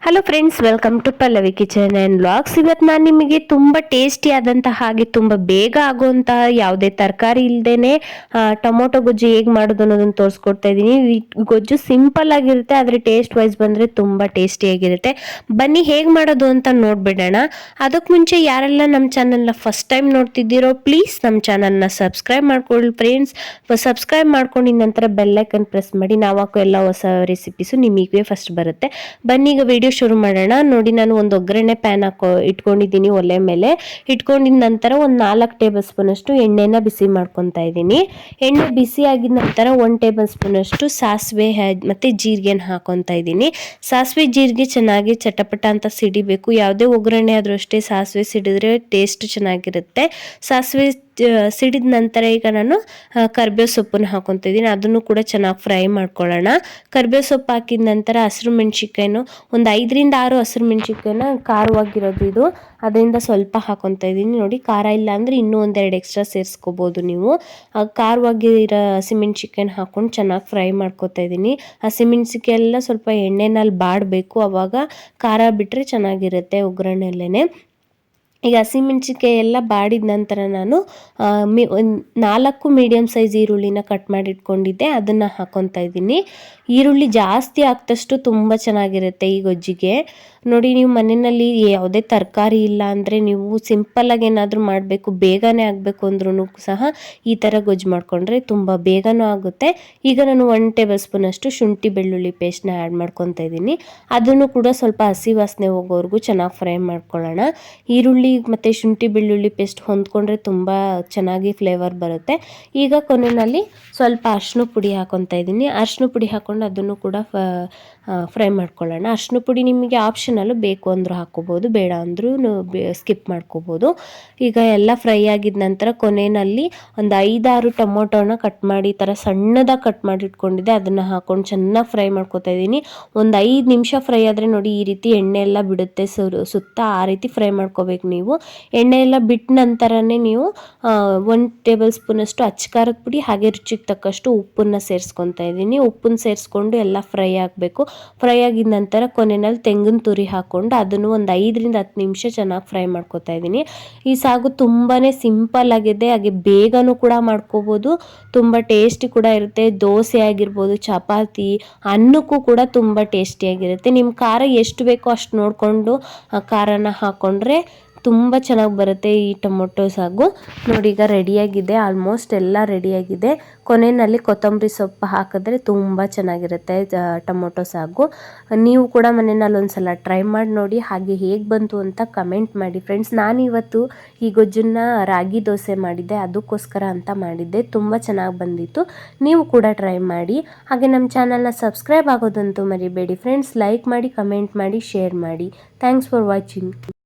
Hello friends, welcome to Pallavi kitchen and vlogs. ಇವತ್ತು ನಾನು ನಿಮಗೆ ತುಂಬ ಟೇಸ್ಟಿ ಆದಂತಹ ಹಾಗೆ ತುಂಬ ಬೇಗ ಆಗುವಂತಹ ಯಾವುದೇ ತರಕಾರಿ ಇಲ್ಲದೇನೆ ಟೊಮೊಟೊ ಗೊಜ್ಜು ಹೇಗೆ ಮಾಡೋದು ಅನ್ನೋದನ್ನು ತೋರಿಸ್ಕೊಡ್ತಾ ಇದ್ದೀನಿ. ಈ ಗೊಜ್ಜು ಸಿಂಪಲ್ ಆಗಿರುತ್ತೆ, ಆದರೆ ಟೇಸ್ಟ್ ವೈಸ್ ಬಂದರೆ ತುಂಬ ಟೇಸ್ಟಿಯಾಗಿರುತ್ತೆ. ಬನ್ನಿ ಹೇಗೆ ಮಾಡೋದು ಅಂತ ನೋಡ್ಬಿಡೋಣ. ಅದಕ್ಕೆ ಮುಂಚೆ ಯಾರೆಲ್ಲ ನಮ್ಮ ಚಾನಲ್ನ ಫಸ್ಟ್ ಟೈಮ್ ನೋಡ್ತಿದ್ದೀರೋ ಪ್ಲೀಸ್ ನಮ್ಮ ಚಾನಲ್ನ ಸಬ್ಸ್ಕ್ರೈಬ್ ಮಾಡ್ಕೊಳ್ಳಿ ಫ್ರೆಂಡ್ಸ್. ಸಬ್ಸ್ಕ್ರೈಬ್ ಮಾಡ್ಕೊಂಡಿದ ನಂತರ ಬೆಲ್ಲೈಕನ್ ಪ್ರೆಸ್ ಮಾಡಿ. ನಾವು ಹಾಕೋ ಎಲ್ಲ ಹೊಸ ರೆಸಿಪೀಸು ನಿಮಗೆ ಫಸ್ಟ್ ಬರುತ್ತೆ. ಬನ್ನಿ ಈಗ ವಿಡಿಯೋ ಶುರು ಮಾಡೋಣ. ನೋಡಿ, ನಾನು ಒಂದು ಒಗ್ಗರಣೆ ಪ್ಯಾನ್ ಇಟ್ಕೊಂಡಿದ್ದೀನಿ. ಒಲೆ ಮೇಲೆ ಇಟ್ಕೊಂಡಿದ ನಂತರ ಒಂದು 4 ಟೇಬಲ್ ಸ್ಪೂನ್ ಅಷ್ಟು ಎಣ್ಣೆನ ಬಿಸಿ ಮಾಡ್ಕೊತಾ ಇದ್ದೀನಿ. ಎಣ್ಣೆ ಬಿಸಿ ಆಗಿದ ನಂತರ 1 ಟೇಬಲ್ ಸ್ಪೂನ್ ಅಷ್ಟು ಸಾಸಿವೆ ಮತ್ತೆ ಜೀರಿಗೆನ ಹಾಕೊತಾ ಇದ್ದೀನಿ. ಸಾಸಿವೆ ಜೀರಿಗೆ ಚೆನ್ನಾಗಿ ಚಟಪಟ ಅಂತ ಸಿಡಿಬೇಕು. ಯಾವುದೇ ಒಗ್ಗರಣೆ ಆದ್ರೂ ಅಷ್ಟೇ ಸಾಸಿವೆ ಸಿಡಿದ್ರೆ ಟೇಸ್ಟ್ ಚೆನ್ನಾಗಿರುತ್ತೆ. ಸಾಸಿವೆ ಸಿಡಿದ ನಂತರ ಈಗ ನಾನು ಕರಿಬೇವು ಸೊಪ್ಪನ್ನು ಹಾಕೊತಾ ಇದ್ದೀನಿ. ಅದನ್ನು ಕೂಡ ಚೆನ್ನಾಗಿ ಫ್ರೈ ಮಾಡ್ಕೊಳ್ಳೋಣ. ಕರಿಬೇವು ಸೊಪ್ಪು ಹಾಕಿದ ನಂತರ ಹಸಿರು ಮೆಣಸಿನ್ಕಾಯಿನು ಒಂದು 5ರಿಂದ 6 ಹಸಿರು ಮೆಣಸಿನ್ಕಾಯಿನ ಖಾರವಾಗಿರೋದು ಇದು, ಅದರಿಂದ ಸ್ವಲ್ಪ ಹಾಕೊತಾ ಇದ್ದೀನಿ. ನೋಡಿ, ಖಾರ ಇಲ್ಲ ಅಂದರೆ ಇನ್ನೂ 1-2 ಎಕ್ಸ್ಟ್ರಾ ಸೇರಿಸ್ಕೋಬೋದು ನೀವು. ಖಾರವಾಗಿರೋ ಹಸಿಮೆಣ್ಸಿನ್ಕಾಯಿನ ಹಾಕೊಂಡು ಚೆನ್ನಾಗಿ ಫ್ರೈ ಮಾಡ್ಕೊತಾ ಇದ್ದೀನಿ. ಹಸಿಮೆಣ್ಸಿನ್ಕಾಯಿ ಎಲ್ಲ ಸ್ವಲ್ಪ ಎಣ್ಣೆನಲ್ಲಿ ಬಾಡಬೇಕು, ಆವಾಗ ಖಾರ ಬಿಟ್ಟರೆ ಚೆನ್ನಾಗಿರುತ್ತೆ ಒಗ್ಗರಣೆಯಲ್ಲೇ. ಈಗ ಹಸಿಮೆಣ್ಸಿನ್ಕಾಯಿ ಎಲ್ಲ ಬಾಡಿದ ನಂತರ ನಾನು 4 ಮೀಡಿಯಮ್ ಸೈಜ್ ಈರುಳ್ಳಿನ ಕಟ್ ಮಾಡಿ ಇಟ್ಕೊಂಡಿದ್ದೆ, ಅದನ್ನು ಹಾಕೊತಾ ಇದ್ದೀನಿ. ಈರುಳ್ಳಿ ಜಾಸ್ತಿ ಹಾಕಿದಷ್ಟು ತುಂಬ ಚೆನ್ನಾಗಿರುತ್ತೆ ಈ ಗೊಜ್ಜಿಗೆ. ನೋಡಿ, ನೀವು ಮನೆಯಲ್ಲಿ ಯಾವುದೇ ತರಕಾರಿ ಇಲ್ಲ ಅಂದರೆ ನೀವು ಸಿಂಪಲ್ಲಾಗಿ ಏನಾದರೂ ಮಾಡಬೇಕು, ಬೇಗನೆ ಆಗಬೇಕು ಅಂದ್ರೂ ಸಹ ಈ ಥರ ಗೊಜ್ಜು ಮಾಡಿಕೊಂಡ್ರೆ ತುಂಬ ಬೇಗನೂ ಆಗುತ್ತೆ. ಈಗ ನಾನು 1 ಟೇಬಲ್ ಸ್ಪೂನ್ ಅಷ್ಟು ಶುಂಠಿ ಬೆಳ್ಳುಳ್ಳಿ ಪೇಸ್ಟ್ನ ಆ್ಯಡ್ ಮಾಡ್ಕೊತಾ ಇದ್ದೀನಿ. ಅದನ್ನು ಕೂಡ ಸ್ವಲ್ಪ ಹಸಿ ವಾಸನೆ ಹೋಗೋವರೆಗೂ ಚೆನ್ನಾಗಿ ಫ್ರೈ ಮಾಡ್ಕೊಳ್ಳೋಣ. ಈರುಳ್ಳಿ ಮತ್ತು ಶುಂಠಿ ಬೆಳ್ಳುಳ್ಳಿ ಪೇಸ್ಟ್ ಹೊಂದ್ಕೊಂಡ್ರೆ ತುಂಬ ಚೆನ್ನಾಗಿ ಫ್ಲೇವರ್ ಬರುತ್ತೆ. ಈಗ ಕೊನೆಯಲ್ಲಿ ಸ್ವಲ್ಪ ಅರಿಶಿನ ಪುಡಿ ಹಾಕೊತಾ ಇದ್ದೀನಿ. ಅರಿಶಿನ ಪುಡಿ ಹಾಕ್ಕೊಂಡು ಅದನ್ನು ಕೂಡ ಫ್ರೈ ಮಾಡ್ಕೊಳ್ಳೋಣ. ಅರಿಶಿನ ಪುಡಿ ನಿಮಗೆ ಆಪ್ಷನಲ್ಲು, ಬೇಕು ಅಂದರೂ ಹಾಕ್ಕೋಬೋದು, ಬೇಡ ಅಂದರೂ ಸ್ಕಿಪ್ ಮಾಡ್ಕೋಬೋದು. ಈಗ ಎಲ್ಲ ಫ್ರೈ ಆಗಿದ ನಂತರ ಕೊನೆಯಲ್ಲಿ ಒಂದು 5-6 ಟೊಮೊಟೊನ ಕಟ್ ಮಾಡಿ ಈ ಥರ ಸಣ್ಣದಾಗಿ ಕಟ್ ಮಾಡಿ ಇಟ್ಕೊಂಡಿದ್ದೆ, ಅದನ್ನು ಹಾಕ್ಕೊಂಡು ಚೆನ್ನಾಗಿ ಫ್ರೈ ಮಾಡ್ಕೊತಾ ಇದ್ದೀನಿ. ಒಂದು 5 ನಿಮಿಷ ಫ್ರೈ ಆದರೆ ನೋಡಿ ಈ ರೀತಿ ಎಣ್ಣೆ ಎಲ್ಲ ಬಿಡುತ್ತೆ ಸುತ್ತ, ಆ ರೀತಿ ಫ್ರೈ ಮಾಡ್ಕೋಬೇಕು ನೀವು. ಎಣ್ಣೆ ಎಲ್ಲ ಬಿಟ್ಟ ನಂತರನೇ ನೀವು 1 ಟೇಬಲ್ ಸ್ಪೂನ್ ಅಷ್ಟು ಅಚ್ಚ ಖಾರದ ಪುಡಿ ಹಾಗೆ ರುಚಿಗೆ ತಕ್ಕಷ್ಟು ಉಪ್ಪನ್ನು ಸೇರಿಸ್ಕೊತಾ ಇದ್ದೀನಿ. ಉಪ್ಪನ್ನು ಸೇರಿಸ್ಕೊಂಡು ಎಲ್ಲ ಫ್ರೈ ಆಗಬೇಕು. ಫ್ರೈ ಆಗಿದ ನಂತರ ಕೊನೆಯಲ್ಲಿ ತೆಂಗಿನ ತುರಿ ಹಾಕ್ಕೊಂಡು ಅದನ್ನು ಒಂದು 5ರಿಂದ 10 ನಿಮಿಷ ಚೆನ್ನಾಗಿ ಫ್ರೈ ಮಾಡ್ಕೊತಾ ಇದ್ದೀನಿ. ಈ ಸಾಗು ತುಂಬಾ ಸಿಂಪಲ್ ಆಗಿದೆ, ಹಾಗೆ ಬೇಗನೂ ಕೂಡ ಮಾಡ್ಕೋಬೋದು, ತುಂಬ ಟೇಸ್ಟಿ ಕೂಡ ಇರುತ್ತೆ. ದೋಸೆ ಆಗಿರ್ಬೋದು, ಚಪಾತಿ, ಅನ್ನಕ್ಕೂ ಕೂಡ ತುಂಬ ಟೇಸ್ಟಿಯಾಗಿರುತ್ತೆ. ನಿಮ್ಮ ಖಾರ ಎಷ್ಟು ಬೇಕೋ ಅಷ್ಟು ನೋಡಿಕೊಂಡು ಖಾರನ ಹಾಕ್ಕೊಂಡ್ರೆ ತುಂಬ ಚೆನ್ನಾಗಿ ಬರುತ್ತೆ ಈ ಟೊಮೊಟೊ ಸಾಗು. ನೋಡಿ, ಈಗ ರೆಡಿಯಾಗಿದೆ, ಆಲ್ಮೋಸ್ಟ್ ಎಲ್ಲ ರೆಡಿಯಾಗಿದೆ. ಕೊನೆಯಲ್ಲಿ ಕೊತ್ತಂಬರಿ ಸೊಪ್ಪು ಹಾಕಿದ್ರೆ ತುಂಬ ಚೆನ್ನಾಗಿರುತ್ತೆ ಟೊಮೊಟೊ ಸಾಗು. ನೀವು ಕೂಡ ಮನೆಯಲ್ಲಿ ಒಂದ್ಸಲ ಟ್ರೈ ಮಾಡಿ ನೋಡಿ, ಹಾಗೆ ಹೇಗೆ ಬಂತು ಅಂತ ಕಮೆಂಟ್ ಮಾಡಿ ಫ್ರೆಂಡ್ಸ್. ನಾನಿವತ್ತು ಈ ಗೊಜ್ಜನ್ನು ರಾಗಿ ದೋಸೆ ಮಾಡಿದ್ದೆ, ಅದಕ್ಕೋಸ್ಕರ ಅಂತ ಮಾಡಿದ್ದೆ. ತುಂಬ ಚೆನ್ನಾಗಿ ಬಂದಿತ್ತು. ನೀವು ಕೂಡ ಟ್ರೈ ಮಾಡಿ. ಹಾಗೆ ನಮ್ಮ ಚಾನಲ್ನ ಸಬ್ಸ್ಕ್ರೈಬ್ ಆಗೋದಂತೂ ಮರಿಬೇಡಿ ಫ್ರೆಂಡ್ಸ್. ಲೈಕ್ ಮಾಡಿ, ಕಮೆಂಟ್ ಮಾಡಿ, ಶೇರ್ ಮಾಡಿ. Thanks for watching.